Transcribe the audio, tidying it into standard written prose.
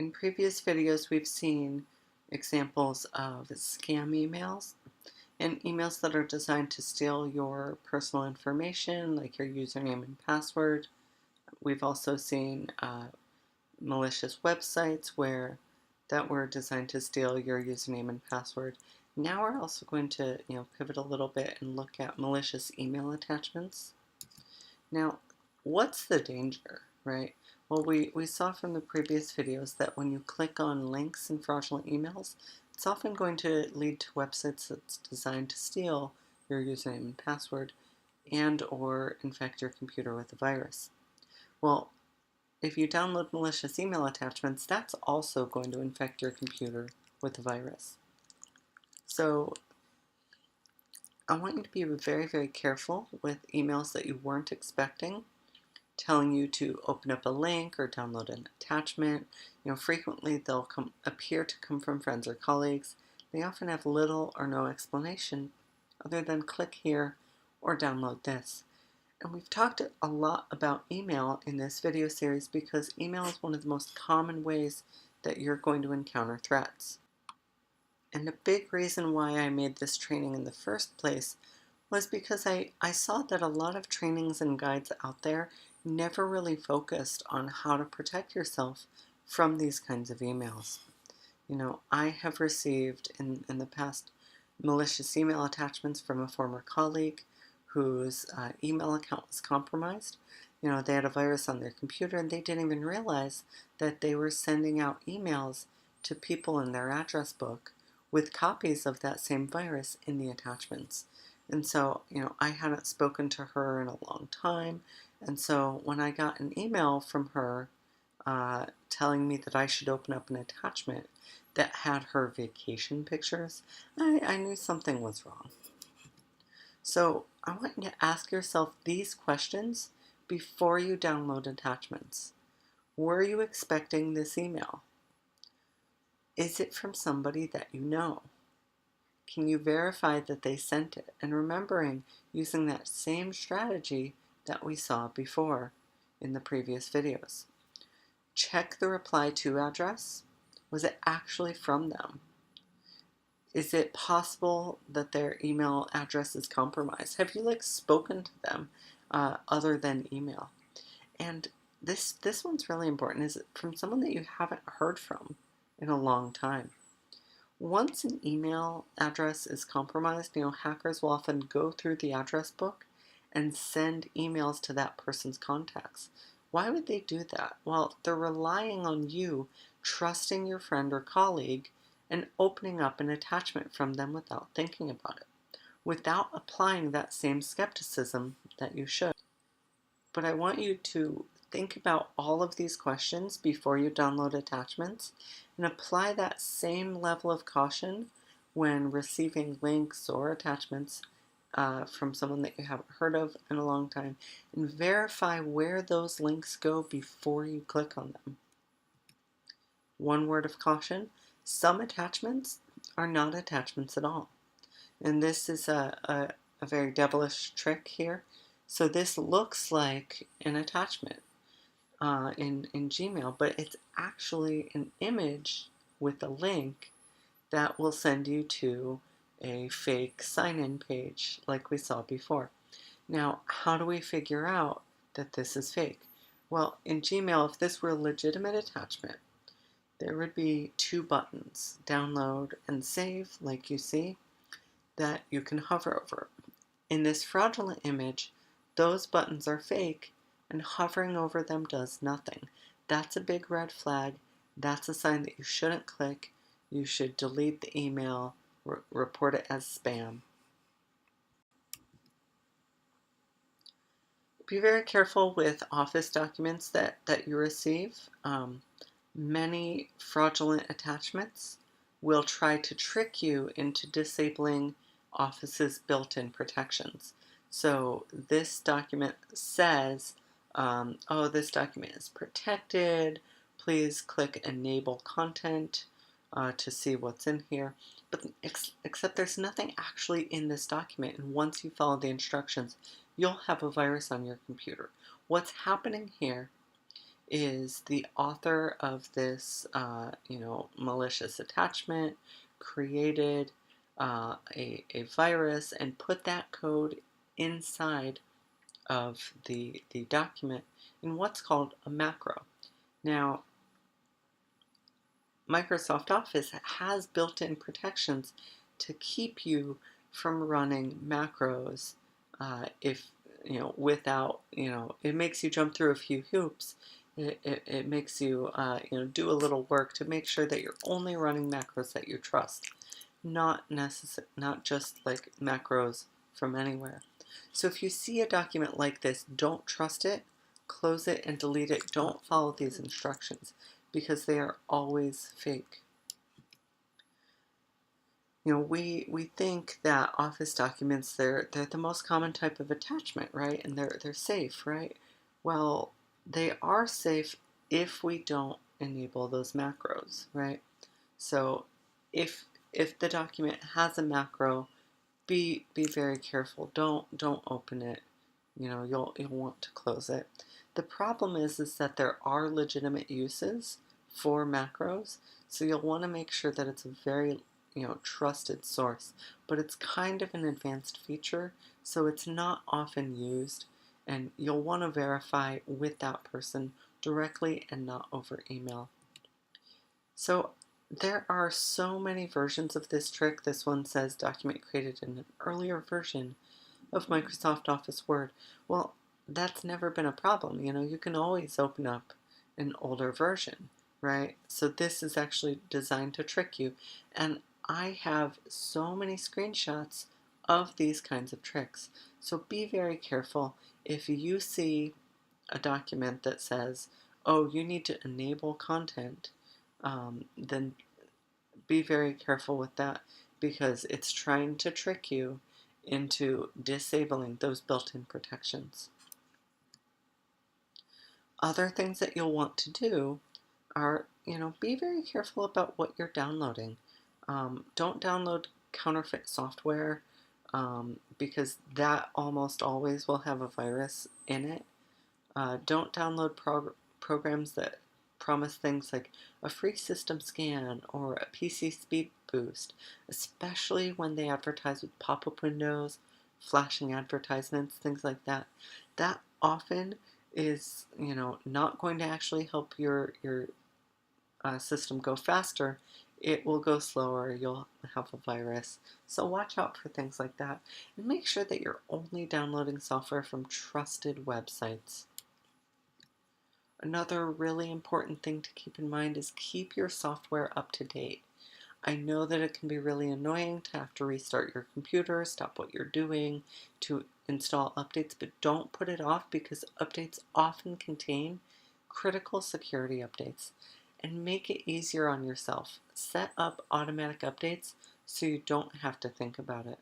In previous videos, we've seen examples of scam emails and emails that are designed to steal your personal information, like your username and password. We've also seen malicious websites that were designed to steal your username and password. Now we're also going to pivot a little bit and look at malicious email attachments. Now, what's the danger, right? Well, we saw from the previous videos that when you click on links in fraudulent emails, it's often going to lead to websites that's designed to steal your username and password and or infect your computer with a virus. Well, if you download malicious email attachments, that's also going to infect your computer with a virus. So I want you to be very, very careful with emails that you weren't expecting, telling you to open up a link or download an attachment. Frequently they'll appear to come from friends or colleagues. They often have little or no explanation other than click here or download this. And we've talked a lot about email in this video series because email is one of the most common ways that you're going to encounter threats. And a big reason why I made this training in the first place was because I saw that a lot of trainings and guides out there never really focused on how to protect yourself from these kinds of emails. I have received in the past malicious email attachments from a former colleague whose email account was compromised. They had a virus on their computer and they didn't even realize that they were sending out emails to people in their address book with copies of that same virus in the attachments. And so, I hadn't spoken to her in a long time. And so when I got an email from her telling me that I should open up an attachment that had her vacation pictures, I knew something was wrong. So I want you to ask yourself these questions before you download attachments. Were you expecting this email? Is it from somebody that you know? Can you verify that they sent it? And remembering using that same strategy that we saw before in the previous videos. Check the reply to address. Was it actually from them? Is it possible that their email address is compromised? Have you spoken to them other than email? And this one's really important. Is it from someone that you haven't heard from in a long time? Once an email address is compromised, hackers will often go through the address book and send emails to that person's contacts. Why would they do that? Well, they're relying on you trusting your friend or colleague and opening up an attachment from them without thinking about it, without applying that same skepticism that you should. But I want you to think about all of these questions before you download attachments and apply that same level of caution when receiving links or attachments from someone that you haven't heard of in a long time, and verify where those links go before you click on them. One word of caution: some attachments are not attachments at all. And this is a very devilish trick here. So this looks like an attachment in Gmail, but it's actually an image with a link that will send you to a fake sign-in page like we saw before. Now, how do we figure out that this is fake? Well, in Gmail, if this were a legitimate attachment, there would be two buttons, download and save, like you see, that you can hover over. In this fraudulent image, those buttons are fake and hovering over them does nothing. That's a big red flag. That's a sign that you shouldn't click. You should delete the email, report it as spam. Be very careful with office documents that you receive. Many fraudulent attachments will try to trick you into disabling Office's built-in protections. So this document says, oh, this document is protected. Please click enable content to see what's in here. But except there's nothing actually in this document. And once you follow the instructions, you'll have a virus on your computer. What's happening here is the author of this, malicious attachment created a virus and put that code inside of the document in what's called a macro. Now, Microsoft Office has built-in protections to keep you from running macros if without it makes you jump through a few hoops. It makes you do a little work to make sure that you're only running macros that you trust, not just like macros from anywhere. So if you see a document like this, don't trust it, close it and delete it. Don't follow these instructions because they are always fake. We think that Office documents, they're the most common type of attachment, right? And they're safe, right? Well, they are safe if we don't enable those macros, right? So if the document has a macro, be very careful. Don't open it. You'll want to close it. The problem is that there are legitimate uses for macros, so you'll want to make sure that it's a very trusted source, but it's kind of an advanced feature, so it's not often used, and you'll want to verify with that person directly and not over email. So there are so many versions of this trick. This one says document created in an earlier version of Microsoft Office Word. Well, that's never been a problem. You can always open up an older version, right? So this is actually designed to trick you. And I have so many screenshots of these kinds of tricks. So be very careful. If you see a document that says, oh, you need to enable content, then be very careful with that because it's trying to trick you into disabling those built-in protections. Other things that you'll want to do are, be very careful about what you're downloading. Don't download counterfeit software because that almost always will have a virus in it. Don't download programs that promise things like a free system scan or a PC speed boost, especially when they advertise with pop-up windows, flashing advertisements, things like that. That often is, not going to actually help your system go faster. It will go slower. You'll have a virus. So watch out for things like that. And make sure that you're only downloading software from trusted websites. Another really important thing to keep in mind is keep your software up to date. I know that it can be really annoying to have to restart your computer, stop what you're doing to install updates, but don't put it off because updates often contain critical security updates. And make it easier on yourself. Set up automatic updates so you don't have to think about it.